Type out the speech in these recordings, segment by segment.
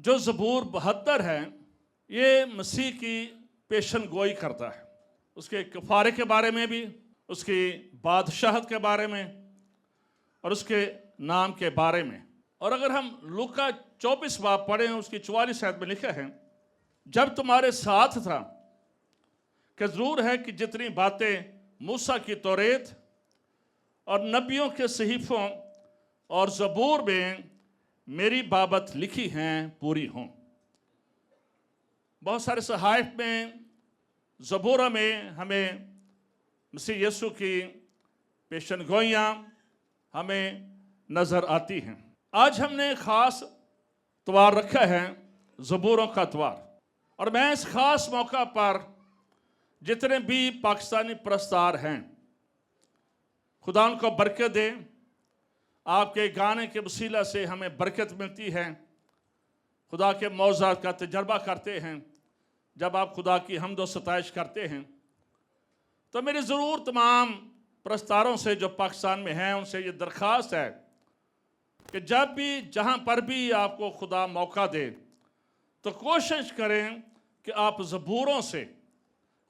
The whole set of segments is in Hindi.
जो ज़बूर 72 है, ये मसीह की पेशन गोई करता है, उसके कफ़ारे के बारे में भी, उसकी बादशाहत के बारे में और उसके नाम के बारे में। और अगर हम लूका 24 बाब पढ़ें, उसकी 44 आयत में लिखा है, जब तुम्हारे साथ था कि ज़रूर है कि जितनी बातें मूसा की तौरेत और नबियों के सहीफ़ों और ज़बूर में मेरी बाबत लिखी हैं पूरी हों। बहुत सारे सहाइफ में, ज़बूर में हमें मसीह यीशु की पेशन गोइयाँ हमें नज़र आती हैं। आज हमने ख़ास त्वार रखा है, ज़बूरों का त्वार, और मैं इस ख़ास मौका पर जितने भी पाकिस्तानी प्रस्तार हैं, खुदा उनको बरकत दे। आपके गाने के वसीला से हमें बरकत मिलती है, खुदा के मौज़ात का तजर्बा करते हैं। जब आप खुदा की हम्द व सताइश करते हैं तो मेरी ज़रूर तमाम प्रस्तारों से जो पाकिस्तान में हैं उनसे ये दरख्वास्त है कि जब भी जहाँ पर भी आपको खुदा मौका दे तो कोशिश करें कि आप ज़बूरों से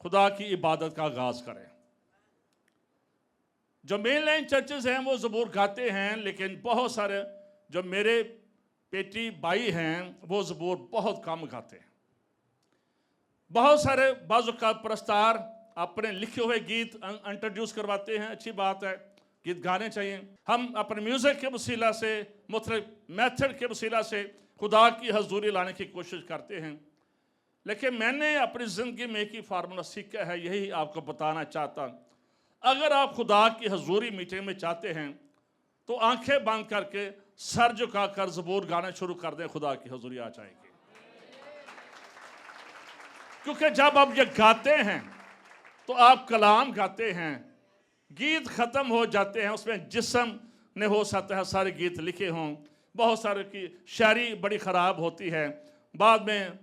खुदा की इबादत का आगाज़ करें। जो मेन लाइन चर्चेज़ हैं वो ज़बूर गाते हैं, लेकिन बहुत सारे जो मेरे पेटी भाई हैं वो ज़बूर बहुत कम गाते हैं। बहुत सारे बाज़ का प्रस्तार अपने लिखे हुए गीत इंट्रोड्यूस करवाते हैं, अच्छी बात है, गीत गाने चाहिए। हम अपने म्यूज़िक के वसीला से, मुख्तलिफ मेथड के वसीला से खुदा की हजूरी लाने की कोशिश करते हैं। लेकिन मैंने अपनी ज़िंदगी में एक ही फार्मूला सीखा है, यही आपको बताना चाहता हूँ। अगर आप खुदा की हजूरी मीटिंग में चाहते हैं तो आंखें बंद करके सर झुका कर ज़बूर गाना शुरू कर दें, खुदा की हजूरी आ जाएगी। क्योंकि जब आप ये गाते हैं तो आप कलाम गाते हैं, गीत ख़त्म हो जाते हैं, उसमें जिस्म ने हो सकता है सारे गीत लिखे हों, बहुत सारे की शायरी बड़ी ख़राब होती है, बाद में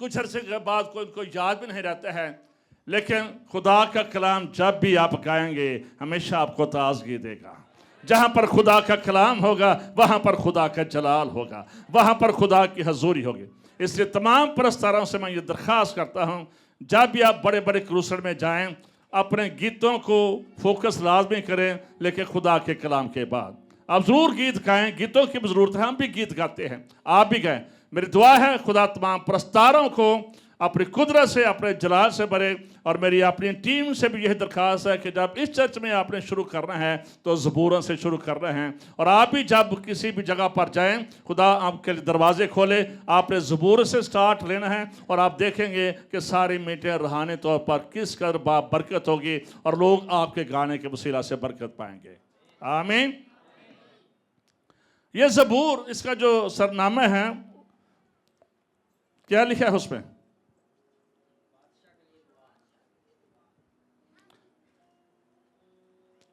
कुछ अरसे के बाद कोई इनको याद भी नहीं रहता है। लेकिन खुदा का कलाम जब भी आप गाएंगे हमेशा आपको ताज़गी देगा। जहाँ पर खुदा का कलाम होगा वहाँ पर खुदा का जलाल होगा, वहाँ पर खुदा की हजूरी होगी। इसलिए तमाम परस्तारों से मैं ये दरख्वास्त करता हूँ, जब भी आप बड़े बड़े क्रूसर में जाएं अपने गीतों को फोकस लाजमी करें, लेकिन खुदा के कलाम के बाद आप ज़रूर गीत गाएं। गीतों की ज़रूरत है, हम भी गीत गाते हैं, आप भी गाएं। मेरी दुआ है खुदा तमाम प्रस्तारों को अपनी कुदरत से, अपने जलाल से भरे। और मेरी अपनी टीम से भी यही दरख्वास्त है कि जब इस चर्च में आपने शुरू करना है तो ज़बूरों से शुरू करना है। और आप भी जब किसी भी जगह पर जाएं, खुदा आपके लिए दरवाजे खोले, आपने ज़बूर से स्टार्ट लेना है और आप देखेंगे कि सारी मीटिंग रूहानी तौर पर किस कदर बरकत होगी और लोग आपके गाने के वसीला से बरकत पाएंगे। आमीन। ये ज़बूर, इसका जो सरनामा है, क्या लिखा है उसमें?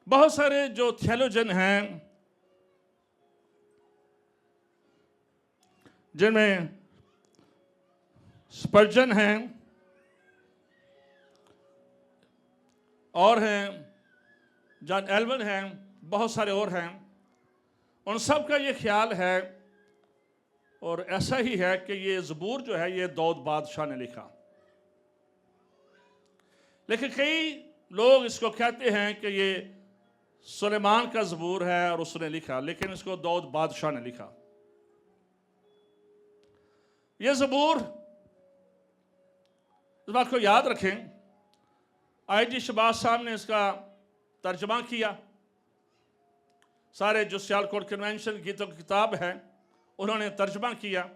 बहुत सारे जो थियोलॉजन हैं, जिनमें स्पर्जन हैं और हैं जॉन एल्वन हैं, बहुत सारे और हैं, उन सब का ये ख्याल है और ऐसा ही है कि ये ज़बूर जो है ये दाऊद बादशाह ने लिखा। लेकिन कई लोग इसको कहते हैं कि ये सुलेमान का ज़बूर है और उसने लिखा, लेकिन इसको दाऊद बादशाह ने लिखा। ये ज़बूर, इस बात को याद रखें, आई.जी. शहबाज साहब ने इसका तर्जमा किया। सारे जो सियालकोट कन्वेंशन गीतों की किताब है उन्होंने तर्जमा किया।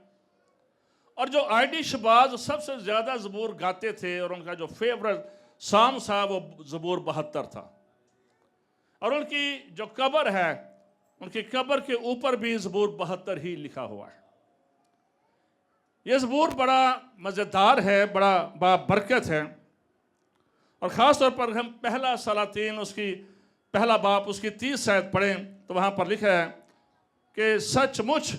और जो आई.डी. शहबाज सबसे ज़्यादा ज़बूर गाते थे और उनका जो फेवरेट साम था वो ज़बूर 72 था। और उनकी जो कब्र है, उनकी कब्र के ऊपर भी ज़बूर 72 ही लिखा हुआ है। ये ज़बूर बड़ा मज़ेदार है, बड़ा बरकत है। और ख़ास तौर पर हम पहला सलातीन उसकी पहला बाप उसकी 30 आयत पढ़ें तो वहाँ पर लिखा है कि सचमुच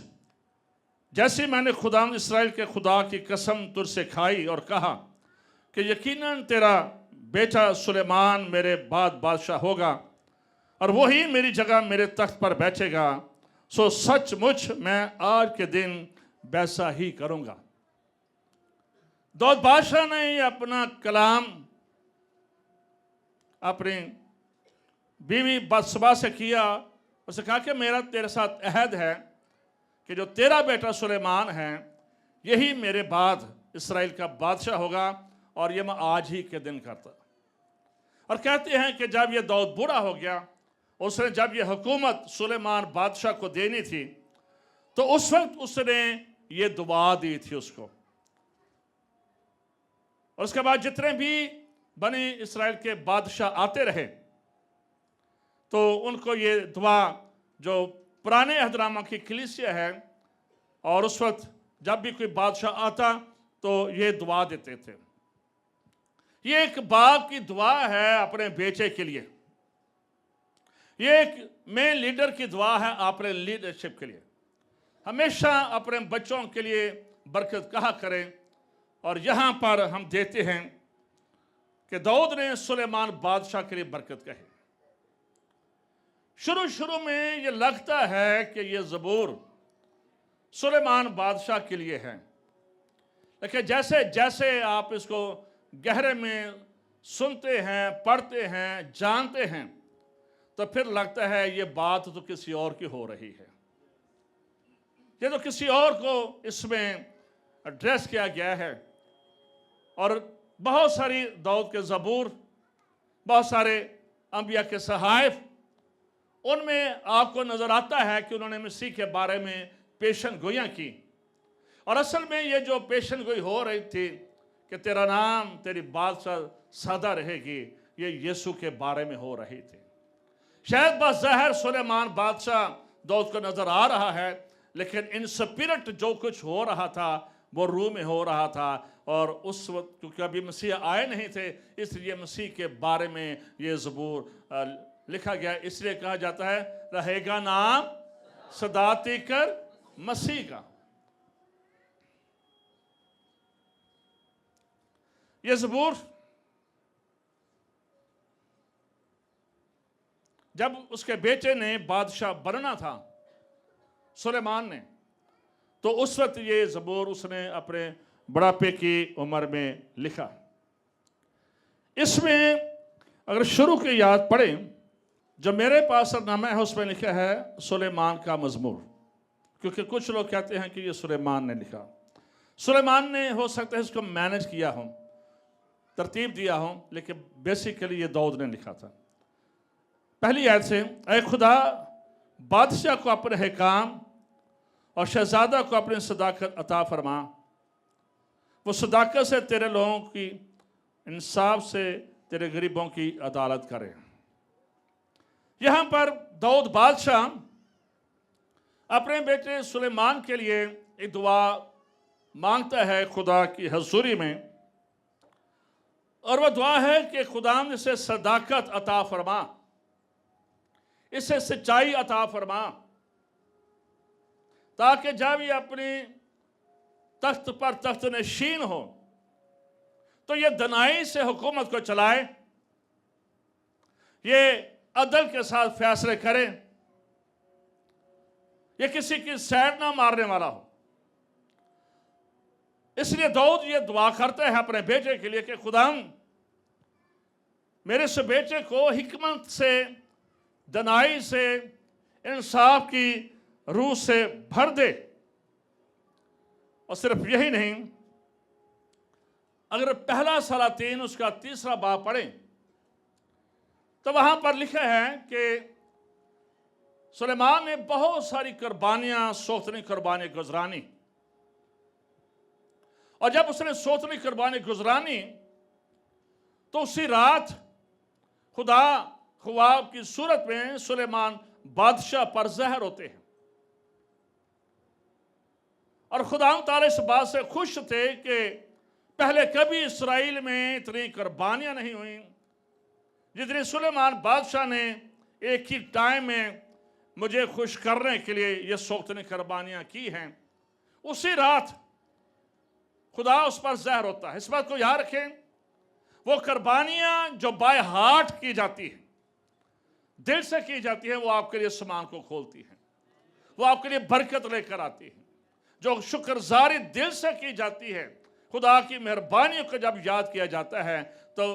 जैसे मैंने खुदा इस्राएल के खुदा की कसम तुझसे खाई और कहा कि यकीनन तेरा बेटा सुलेमान मेरे बाद बादशाह होगा और वही मेरी जगह मेरे तख्त पर बैठेगा, सो सचमुच मैं आज के दिन वैसा ही करूंगा। दाऊद बादशाह ने अपना कलाम अपनी बीवी बत्शबा से किया। उसने कहा कि मेरा तेरे साथ अहद है कि जो तेरा बेटा सुलेमान है यही मेरे बाद इस्राएल का बादशाह होगा, और ये मैं आज ही के दिन करता। और कहते हैं कि जब ये दाऊद बूढ़ा हो गया, उसने जब ये हुकूमत सुलेमान बादशाह को देनी थी, तो उस वक्त उसने ये दुआ दी थी उसको। और उसके बाद जितने भी बनी इस्राएल के बादशाह आते रहे, तो उनको ये दुआ, जो पुराने अहदनामा की कलीसिया है, और उस वक्त जब भी कोई बादशाह आता तो ये दुआ देते थे। ये एक बाप की दुआ है अपने बेटे के लिए, ये एक मेन लीडर की दुआ है अपने लीडरशिप के लिए। हमेशा अपने बच्चों के लिए बरकत कहा करें। और यहाँ पर हम देते हैं कि दाऊद ने सुलेमान बादशाह के लिए बरकत कही। शुरू में ये लगता है कि ये ज़बूर सुलेमान बादशाह के लिए है, लेकिन जैसे जैसे आप इसको गहरे में सुनते हैं, पढ़ते हैं, जानते हैं, तो फिर लगता है ये बात तो किसी और की हो रही है, ये तो किसी और को इसमें एड्रेस किया गया है। और बहुत सारी दाऊद के ज़बूर, बहुत सारे अंबिया के सहाइफ, उनमें आपको नजर आता है कि उन्होंने मसीह के बारे में पेशन गोइयाँ की। और असल में ये जो पेशन गोई हो रही थी कि तेरा नाम, तेरी बादशाह सदा रहेगी, ये यीशु के बारे में हो रही थी। शायद बज़ाहिर सुलेमान बादशाह दाऊद को नजर आ रहा है, लेकिन इन स्पिरिट जो कुछ हो रहा था वो रूह में हो रहा था। और उस वक्त क्योंकि अभी मसीह आए नहीं थे, इसलिए मसीह के बारे में ये ज़बूर लिखा गया। इसलिए कहा जाता है रहेगा नाम सदा तिकर मसीह का। ये ज़बूर जब उसके बेटे ने बादशाह बनना था सुलेमान ने, तो उस वक्त ये ज़बूर उसने अपने बुढ़ापे की उम्र में लिखा। इसमें अगर शुरू की याद पढ़ें, जो मेरे पास नामा है उसमें लिखा है सुलेमान का मज़मूर, क्योंकि कुछ लोग कहते हैं कि ये सुलेमान ने लिखा। सुलेमान ने हो सकता है इसको मैनेज किया हो, तरतीब दिया हो, लेकिन बेसिकली ये दाऊद ने लिखा था। पहली आयत से, ऐ खुदा बादशाह को अपने हिकाम और शहजादा को अपनी सदाकत अता फरमा, वो सदाकत से तेरे लोगों की, इंसाफ से तेरे गरीबों की अदालत करे। यहाँ पर दाऊद बादशाह अपने बेटे सुलेमान के लिए एक दुआ मांगता है खुदा की हजूरी में, और वह दुआ है कि खुदा इसे सदाकत अता फरमा, इसे सच्चाई अता फरमा, ताकि जब ये अपनी तख्त पर तख्त नशीन हो तो ये दनाई से हुकूमत को चलाए, ये अदल के साथ फैसले करे, ये किसी की सैर ना मारने वाला हो। इसलिए दाऊद ये दुआ करते हैं अपने बेटे के लिए कि खुदा मेरे इस बेटे को हिकमत से, दनाई से, इंसाफ की रूह से भर दे। और सिर्फ यही नहीं, अगर पहला सलातीन उसका 3 बाब पढ़ें तो वहां पर लिखा है कि सुलेमान ने बहुत सारी कुर्बानियां, सोतनी कुर्बानी गुजरानी, और जब उसने सोतनी कुर्बानी गुजरानी तो उसी रात खुदा ख्वाब की सूरत में सुलेमान बादशाह पर ज़ाहिर होते हैं। और खुदा ताला इस बात से खुश थे कि पहले कभी इसराइल में इतनी कुर्बानियां नहीं हुई जितनी सुलेमान बादशाह ने एक ही टाइम में मुझे खुश करने के लिए ये सोतनी कुर्बानियां की हैं। उसी रात खुदा उस पर ज़ाहिर होता है। इस बात को याद रखें, वो कुर्बानियां जो बाय हार्ट की जाती है, दिल से की जाती है, वो आपके लिए समान को खोलती है, वो आपके लिए बरकत लेकर आती है, जो शुक्रगुजारी दिल से की जाती है, खुदा की मेहरबानियों को जब याद किया जाता है, तो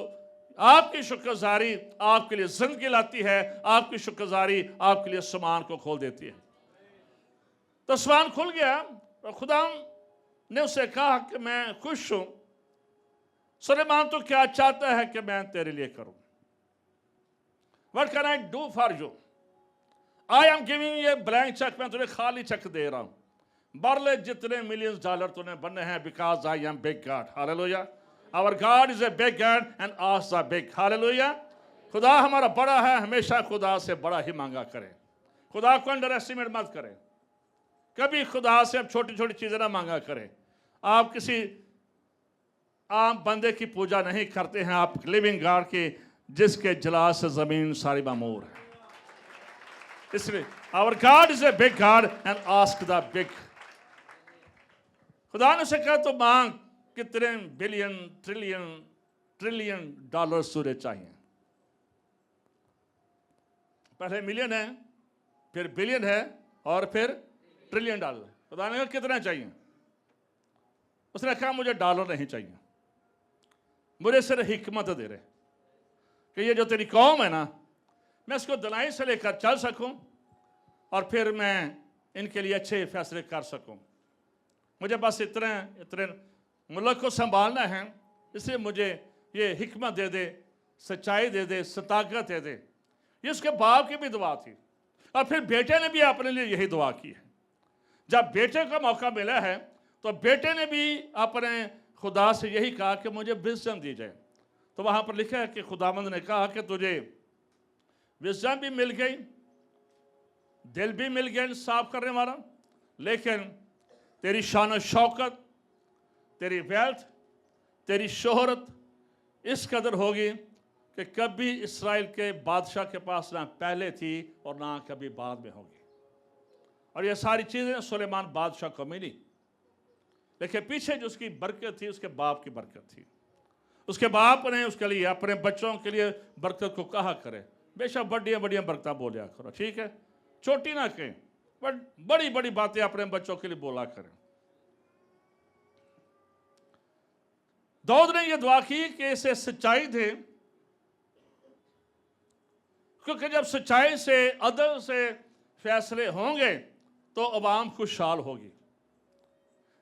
आपकी शुक्रगुजारी आपके लिए जिंदगी लाती है, आपकी शुक्रगुजारी आपके लिए आसमान को खोल देती है। तो आसमान खुल गया और खुदा ने उससे कहा कि मैं खुश हूं। सुलेमान तो क्या चाहता है कि मैं तेरे लिए करूं? What can I do for you? I am giving you a blank check. मैं तुझे खाली चेक दे रहा हूं। बरले जितने मिलियंस डॉलर तूने बनने हैं, because I am big God. Hallelujah. Our God is a big God and us are big. Hallelujah. खुदा हमारा बड़ा है, हमेशा खुदा से बड़ा ही मांगा करें। खुदा को अंडर एस्टिमेट मत करें। कभी खुदा से आप छोटी छोटी चीजें ना मांगा करें। आप किसी आम बंदे की पूजा नहीं करते हैं, आप लिविंग गॉड की, जिसके जलाल से जमीन सारी मामूर है। इसलिए our god is a big god and ask the big. खुदा ने उसे कहा तो मांग, कितने बिलियन ट्रिलियन ट्रिलियन डॉलर तुझे चाहिए? पहले मिलियन है, फिर बिलियन है, और फिर ट्रिलियन डॉलर। खुदा ने कहा कितना चाहिए? उसने कहा मुझे डॉलर नहीं चाहिए, मुझे सिर्फ हिकमत दे रहे कि ये जो तेरी कौम है ना, मैं इसको दिलाई से लेकर चल सकूं और फिर मैं इनके लिए अच्छे फैसले कर सकूं। मुझे बस इतने मुल्क को संभालना है, इसलिए मुझे ये हिकमत दे दे, सच्चाई दे दे, सताकत दे दे। ये उसके बाप की भी दुआ थी, और फिर बेटे ने भी अपने लिए यही दुआ की है। जब बेटे को मौका मिला है तो बेटे ने भी अपने खुदा से यही कहा कि मुझे विज़डम दी जाए। तो वहाँ पर लिखा है कि खुदावंद ने कहा कि तुझे विज़डम भी मिल गई, दिल भी मिल गया इंसाफ करने वाला, लेकिन तेरी शान शौकत, तेरी वेल्थ, तेरी शोहरत इस कदर होगी कि कभी इसराइल के बादशाह के पास ना पहले थी और ना कभी बाद में होगी। और ये सारी चीज़ें सुलेमान बादशाह को मिली, लेकिन पीछे जो उसकी बरकत थी, उसके बाप की बरकत थी। उसके बाप ने उसके लिए, अपने बच्चों के लिए बरकत को कहा करे। बेशक बड़ियाँ बड़ियाँ बरकत बोलिया करो, ठीक है, छोटी ना कहें, बट बड़ी बड़ी बातें अपने बच्चों के लिए बोला करें। दाऊद ने यह दुआ की कि इसे सच्चाई दे, क्योंकि जब सच्चाई से, अदल से फैसले होंगे तो अवाम खुशहाल होगी।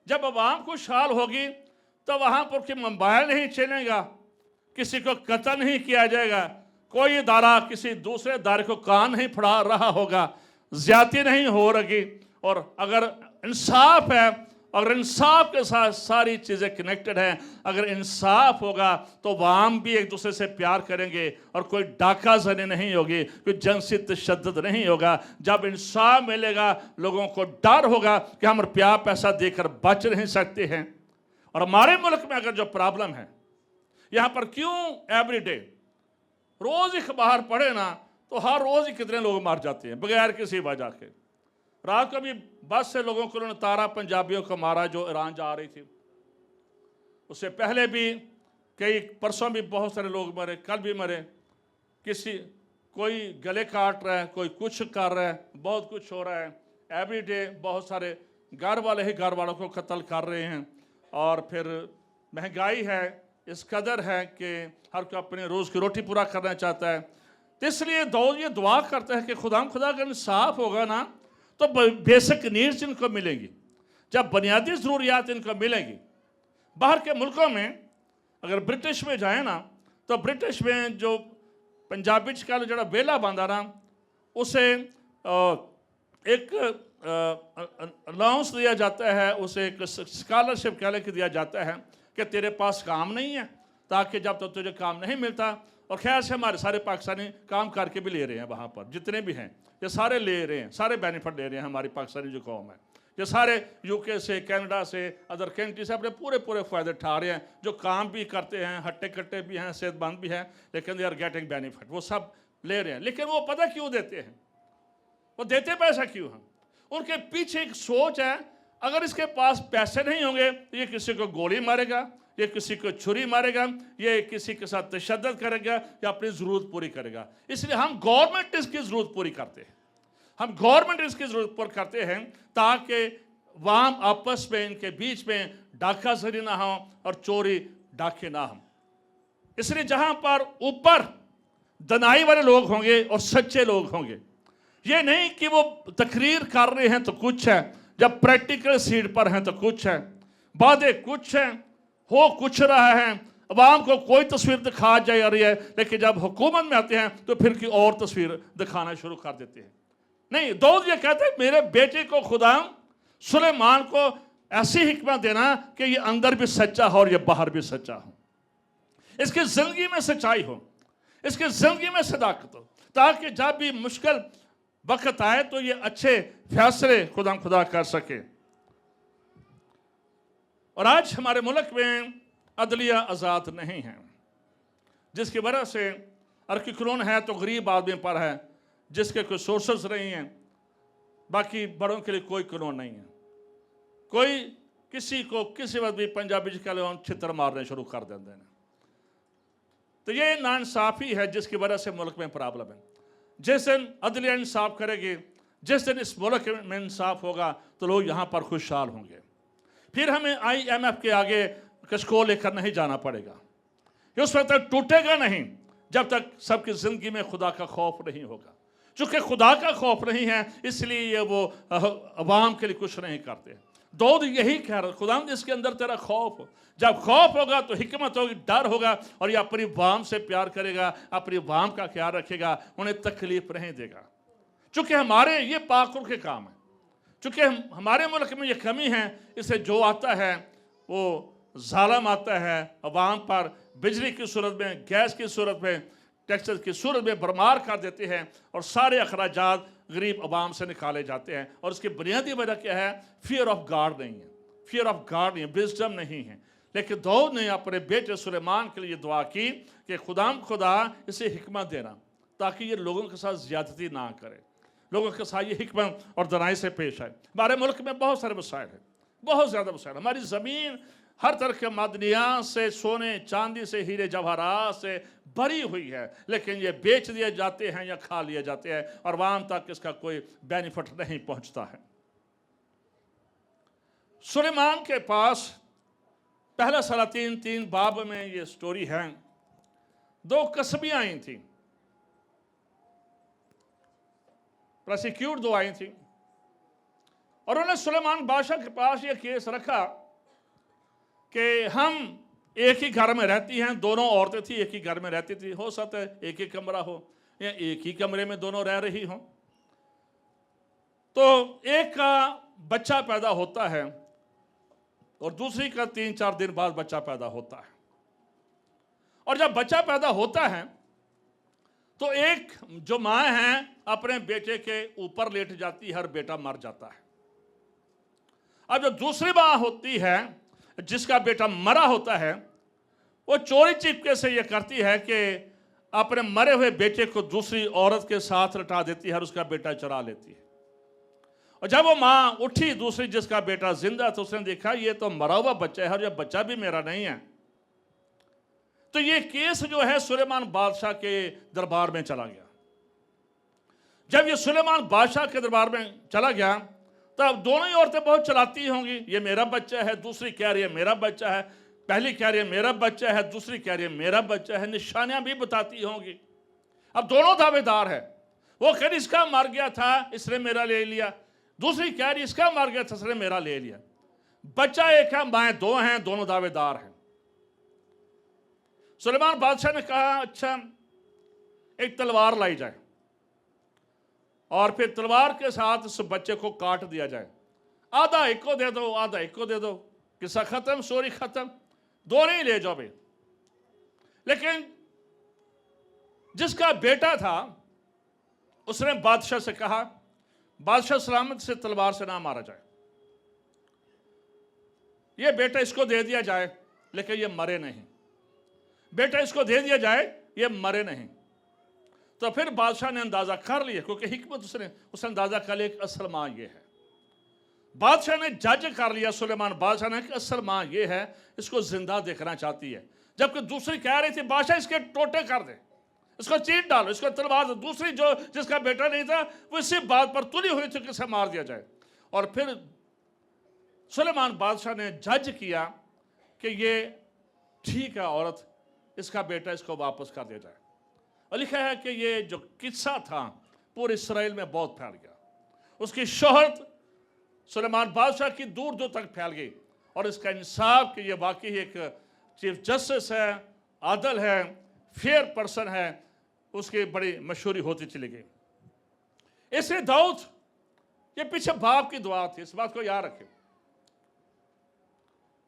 जब अवाम खुशहाल होगी तो वहां पर कि मोबाइल नहीं चलेगा, किसी को कत्ल नहीं किया जाएगा, कोई इदारा किसी दूसरे इदारे को कान नहीं फड़ा रहा होगा, ज्यादती नहीं हो रही। और अगर इंसाफ है, अगर इंसाफ के साथ सारी चीज़ें कनेक्टेड हैं, अगर इंसाफ होगा तो वाम भी एक दूसरे से प्यार करेंगे और कोई डाका जनी नहीं होगी, कोई जनसी तशद्दुद नहीं होगा। जब इंसाफ मिलेगा, लोगों को डर होगा कि हम रुपया पैसा देकर बच नहीं सकते हैं। और हमारे मुल्क में अगर जो प्रॉब्लम है, यहाँ पर क्यों एवरीडे रोज़ ही अखबार पढ़े ना तो हर रोज़ ही कितने लोग मार जाते हैं बगैर किसी वजह के। रात को भी बस से लोगों को उन्होंने तारा पंजाबियों को मारा जो ईरान जा रही थी। उससे पहले भी कई, परसों भी बहुत सारे लोग मरे, कल भी मरे। किसी कोई गले काट रहा है, कोई कुछ कर रहा है, बहुत कुछ हो रहा है। एवरीडे बहुत सारे घर वाले ही घर वालों को कत्ल कर रहे हैं। और फिर महंगाई है इस कदर है कि हर कोई अपने रोज़ की रोटी पूरा करना चाहता है। तो इसलिए दाऊद ये दुआ करता है कि खुदा अगर इंसाफ होगा ना तो बेसिक नीड्स इनको मिलेंगी। जब बुनियादी ज़रूरियात इनको मिलेंगी। बाहर के मुल्कों में अगर ब्रिटिश में जाए ना तो ब्रिटिश में जो पंजाबी का जो वेला बंदा ना उसे एक अलाउंस दिया जाता है, उसे एक स्कॉलरशिप कह लेके दिया जाता है कि तेरे पास काम नहीं है, ताकि जब तक तुझे काम नहीं मिलता। और खैर से हमारे सारे पाकिस्तानी काम करके भी ले रहे हैं, वहाँ पर जितने भी हैं ये सारे ले रहे हैं, सारे बेनिफिट ले रहे हैं। हमारी पाकिस्तानी जो कौम है ये सारे यूके से, कनाडा से, अदर कंट्री से अपने पूरे पूरे फ़ायदे उठा रहे हैं। जो काम भी करते हैं, हट्टे कट्टे भी हैं, सेहतमंद भी हैं, लेकिन दे आर गेटिंग बेनिफिट, वो सब ले रहे हैं। लेकिन वो पता क्यों देते हैं, वो देते पैसा क्यों हैं? उनके पीछे एक सोच है, अगर इसके पास पैसे नहीं होंगे तो ये किसी को गोली मारेगा, ये किसी को छुरी मारेगा, ये किसी के साथ तशद्दुद करेगा या अपनी ज़रूरत पूरी करेगा। इसलिए हम गवर्नमेंट इसकी ज़रूरत पूरी करते हैं, हम गवर्नमेंट इसकी ज़रूरत पूरी करते हैं ताकि वाम आपस में इनके बीच में डाका जरी ना हो और चोरी डाके ना हो। इसलिए जहां पर ऊपर दनाई वाले लोग होंगे और सच्चे लोग होंगे, ये नहीं कि वो तकरीर कर रहे हैं तो कुछ है, जब प्रैक्टिकल सीट पर हैं तो कुछ है, वादे कुछ हैं, हो कुछ रहा है, अवाम को कोई तस्वीर दिखा जा रही है, लेकिन जब हुकूमत में आते हैं तो फिर की और तस्वीर दिखाना शुरू कर देते हैं। नहीं, दाऊद ये कहते हैं मेरे बेटे को खुदा सुलेमान को ऐसी हिकमत देना कि ये अंदर भी सच्चा हो और ये बाहर भी सच्चा हो, इसकी जिंदगी में सच्चाई हो, इसकी जिंदगी में सदाकत हो, ताकि जब भी मुश्किल वक्त आए तो ये अच्छे फैसले खुदा कर सके। और आज हमारे मुल्क में अदलिया आज़ाद नहीं है, जिसकी वजह से अरकी कानून है तो गरीब आदमी पर है, जिसके कोई सोर्सेस नहीं हैं, बाकी बड़ों के लिए कोई कानून नहीं है। कोई किसी को किसी वक्त भी पंजाबी जी छितर मारने शुरू कर देते हैं। तो ये नाइंसाफ़ी है जिसकी वजह से मुल्क में प्रॉब्लम है। जिस दिन अदलिया इंसाफ करेगी, जिस दिन इस मुल्क में इंसाफ होगा तो लोग यहाँ पर खुशहाल होंगे। फिर हमें IMF के आगे कशकोल लेकर नहीं जाना पड़ेगा, ये उस वक्त तक टूटेगा नहीं जब तक सबकी ज़िंदगी में खुदा का खौफ नहीं होगा। चूँकि खुदा का खौफ नहीं है इसलिए ये वो अवाम के लिए कुछ नहीं करते। दाऊद यही कह रहा, खुदा इसके अंदर तेरा खौफ हो, जब खौफ होगा तो हिकमत होगी, डर होगा, और ये अपनी वाम से प्यार करेगा, अपनी वाम का ख्याल रखेगा, उन्हें तकलीफ नहीं देगा। चूँकि हमारे ये पाकुर के काम है, चूँकि हमारे मुल्क में ये कमी है, इससे जो आता है वो ज़ालम आता है अवाम पर, बिजली की सूरत में, गैस की सूरत में, टैक्सेस की सूरत में बरमार कर देते हैं और सारे अखराजात गरीब अवाम से निकाले जाते हैं। और उसकी बुनियादी वजह क्या है? फियर ऑफ गॉड नहीं है, फियर ऑफ गॉड नहीं है, विजडम नहीं है। लेकिन दाऊद ने अपने बेटे सुलेमान के लिए दुआ की कि खुदा इसे हिकमत देना, ताकि ये लोगों के साथ ज़्यादती ना करे, लोगों के साथ ये हिकमत और दनाई से पेश आए। हमारे मुल्क में बहुत सारे मसाइल हैं, बहुत ज़्यादा मसाइल। हमारी ज़मीन हर तरह के मादनियात से, सोने चांदी से, हीरे जवाहरात से भरी हुई है, लेकिन ये बेच दिए जाते हैं या खा लिए जाते हैं और आवाम तक इसका कोई बेनिफिट नहीं पहुंचता है। सुलेमान के पास पहला सलातीन 3 बाब में ये स्टोरी है, 2 कसबियाँ आई थी, प्रोसिक्यूट 2 आई थी, और उन्होंने सुलेमान बादशाह के पास ये केस रखा कि हम एक ही घर में रहती हैं, दोनों औरतें थी, एक ही घर में रहती थी, हो सकता है एक ही कमरा हो या एक ही कमरे में दोनों रह रही हों। तो एक का बच्चा पैदा होता है और दूसरी का 3-4 दिन बाद बच्चा पैदा होता है, और जब बच्चा पैदा होता है तो एक जो माँ है अपने बेटे के ऊपर लेट जाती है और बेटा मर जाता है। अब जो दूसरी माँ होती है जिसका बेटा मरा होता है, वो चोरी चिपके से ये करती है कि अपने मरे हुए बेटे को दूसरी औरत के साथ लटा देती है और उसका बेटा चुरा लेती है। और जब वो माँ उठी दूसरी जिसका बेटा जिंदा, तो उसने देखा ये तो मरा हुआ बच्चा है और ये बच्चा भी मेरा नहीं है। तो ये केस जो है सुलेमान बादशाह के दरबार में चला गया। जब ये सुलेमान बादशाह के दरबार में चला गया तब दोनों ही औरतें बहुत चलाती होंगी, ये मेरा बच्चा है, दूसरी कह रही है मेरा बच्चा है, पहली कह रही है मेरा बच्चा है, दूसरी कह रही है मेरा बच्चा है, निशानियां भी बताती होंगी। अब दोनों दावेदार है, वो कह रही इसका मर गया था इसने मेरा ले लिया, दूसरी कह रही इसका मर गया था इसने मेरा ले लिया। बच्चा एक है, माएँ 2 हैं, दोनों दावेदार हैं। सुलेमान बादशाह ने कहा अच्छा एक तलवार लाई जाए और फिर तलवार के साथ उस बच्चे को काट दिया जाए, आधा एक को दे दो आधा एक को दे दो, किस्सा खत्म, स्टोरी खत्म, दोनों ही ले जाओ भाई। लेकिन जिसका बेटा था उसने बादशाह से कहा बादशाह सलामत से तलवार से ना मारा जाए, ये बेटा इसको दे दिया जाए लेकिन ये मरे नहीं, बेटा इसको दे दिया जाए ये मरे नहीं। तो फिर बादशाह ने अंदाजा कर लिया, क्योंकि हिकमत उसने अंदाजा कर लिया कि असल माँ ये है। बादशाह ने जज कर लिया, सुलेमान बादशाह ने कि असल माँ ये है, इसको जिंदा देखना चाहती है। जबकि दूसरी कह रही थी बादशाह इसके टोटे कर दे, इसको चीट डालो, इसको तलवार दो। दूसरी जो जिसका बेटा नहीं था वो इसी बात पर तुली हुई थी कि इसे मार दिया जाए। और फिर सुलेमान बादशाह ने जज किया कि ये ठीक है औरत, इसका बेटा इसको वापस कर दिया जाए। और लिखा है कि ये जो किस्सा था पूरे इसराइल में बहुत फैल गया। उसकी शोहरत सुलेमान बादशाह की दूर दूर तक फैल गई। और इसका इंसाफ कि ये वाकई एक चीफ जस्टिस है, आदल है, फेयर पर्सन है, उसकी बड़ी मशहूरी होती चली गई। इसलिए दाऊद, ये पीछे बाप की दुआ थी, इस बात को याद रखें।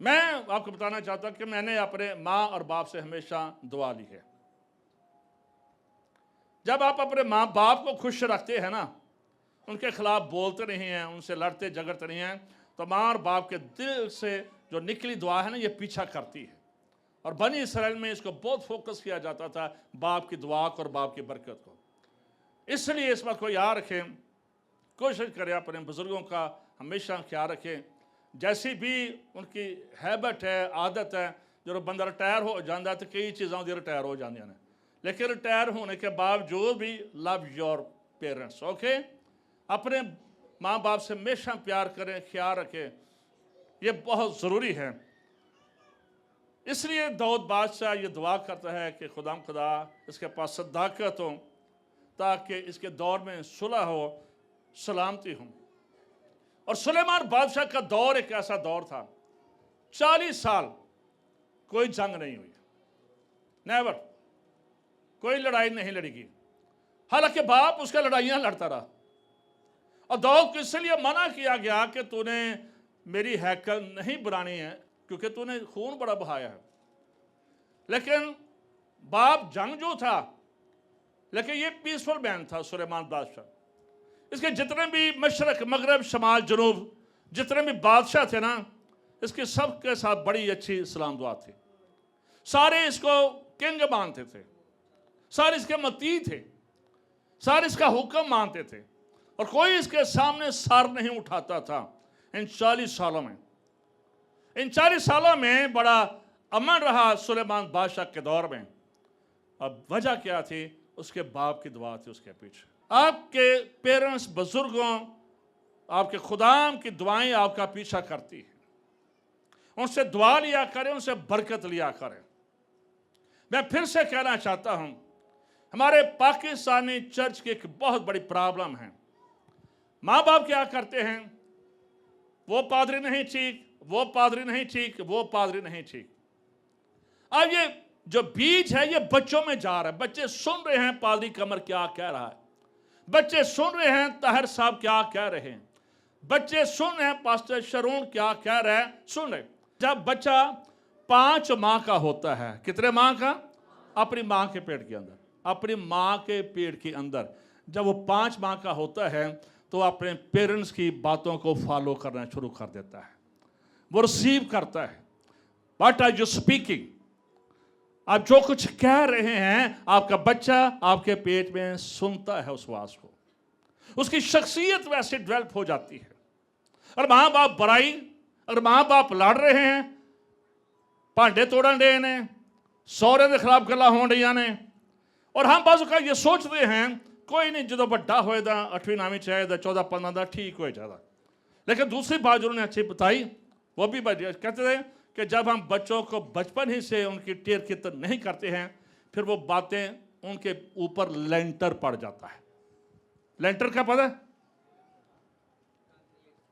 मैं आपको बताना चाहता हूं कि मैंने अपने माँ और बाप से हमेशा दुआ ली है। जब आप अपने माँ बाप को खुश रखते हैं ना, उनके खिलाफ बोलते नहीं हैं, उनसे लड़ते झगड़ते नहीं हैं, तो माँ और बाप के दिल से जो निकली दुआ है ना, ये पीछा करती है। और बनी इसराइल में इसको बहुत फोकस किया जाता था, बाप की दुआ को और बाप की बरकत को। इसलिए इस बात को याद रखें, कोशिश करें अपने बुजुर्गों का हमेशा ख्याल रखें। जैसी भी उनकी हैबिट है, आदत है, जो बंदा रिटायर हो जाता है तो कई चीज़ों की रिटायर हो जाती हैं, लेकिन रिटायर होने के बावजूद भी लव योर पेरेंट्स। ओके, अपने माँ बाप से हमेशा प्यार करें, ख्याल रखें, ये बहुत ज़रूरी है। इसलिए दाऊद बादशाह ये दुआ करता है कि खुदा इसके पास सदाकत हो, ताकि इसके दौर में सुलह हो, सलामती हो। और सुलेमान बादशाह का दौर एक ऐसा दौर था, 40 साल कोई जंग नहीं हुई, नेवर, कोई लड़ाई नहीं लड़ेगी। हालांकि बाप उसका लड़ाइयां लड़ता रहा। और दाऊद को इसलिए मना किया गया कि तूने मेरी हैकल नहीं बनानी है, क्योंकि तूने खून बड़ा बहाया है। लेकिन बाप जंगजू था, लेकिन ये पीसफुल मैन था सुलेमान बादशाह। इसके जितने भी मशरक, मगरब, शमाल, जनूब, जितने भी बादशाह थे ना, इसके सब के साथ बड़ी अच्छी सलाम दुआ थी। सारे इसको किंग मानते थे, सारे इसके मती थे, सारे इसका हुक्म मानते थे, और कोई इसके सामने सर नहीं उठाता था। इन 40 सालों में बड़ा अमन रहा सुलेमान बादशाह के दौर में। अब वजह क्या थी? उसके बाप की दुआ थी उसके पीछे। आपके पेरेंट्स, बुजुर्गों, आपके खुदाम की दुआएं आपका पीछा करती है। उनसे दुआ लिया करें, उनसे बरकत लिया करें। मैं फिर से कहना चाहता हूं, हमारे पाकिस्तानी चर्च की एक बहुत बड़ी प्रॉब्लम है। माँ बाप क्या करते हैं? वो पादरी नहीं ठीक, वो पादरी नहीं ठीक, वो पादरी नहीं ठीक। अब ये जो बीज है ये बच्चों में जा रहा है। बच्चे सुन रहे हैं पादरी कमर क्या कह रहा है, बच्चे सुन रहे हैं ताहिर साहब क्या कह रहे हैं, बच्चे सुन रहे हैं पास्टर शरून क्या कह रहे हैं, सुन रहे। जब बच्चा 5 माह का होता है, कितने माह का? अपनी माँ के पेट के अंदर, अपनी माँ के पेट के अंदर जब वो 5 माह का होता है तो अपने पेरेंट्स की बातों को फॉलो करना शुरू कर देता है। वो रिसीव करता है। What are you speaking? आप जो कुछ कह रहे हैं आपका बच्चा आपके पेट में सुनता है उस आवाज को, उसकी शख्सियत वैसे डेवलप हो जाती है। और माँ बाप बुराई, अगर माँ बाप लड़ रहे हैं, भांडे तोड़न डे ने, सौरे के खिलाफ गल्लां होण डईयां ने, और हम बाजू का ये सोचते हैं कोई नहीं, जो बड़ा होएगा 8वीं 9वीं चाहेगा 14-15 का ठीक हो जाएगा। लेकिन दूसरी बात जो उन्होंने अच्छी बताई वो भी बढ़िया, कहते थे कि जब हम बच्चों को बचपन ही से उनकी टेर कितर नहीं करते हैं, फिर वो बातें उनके ऊपर लेंटर पड़ जाता है। लेंटर क्या पता है?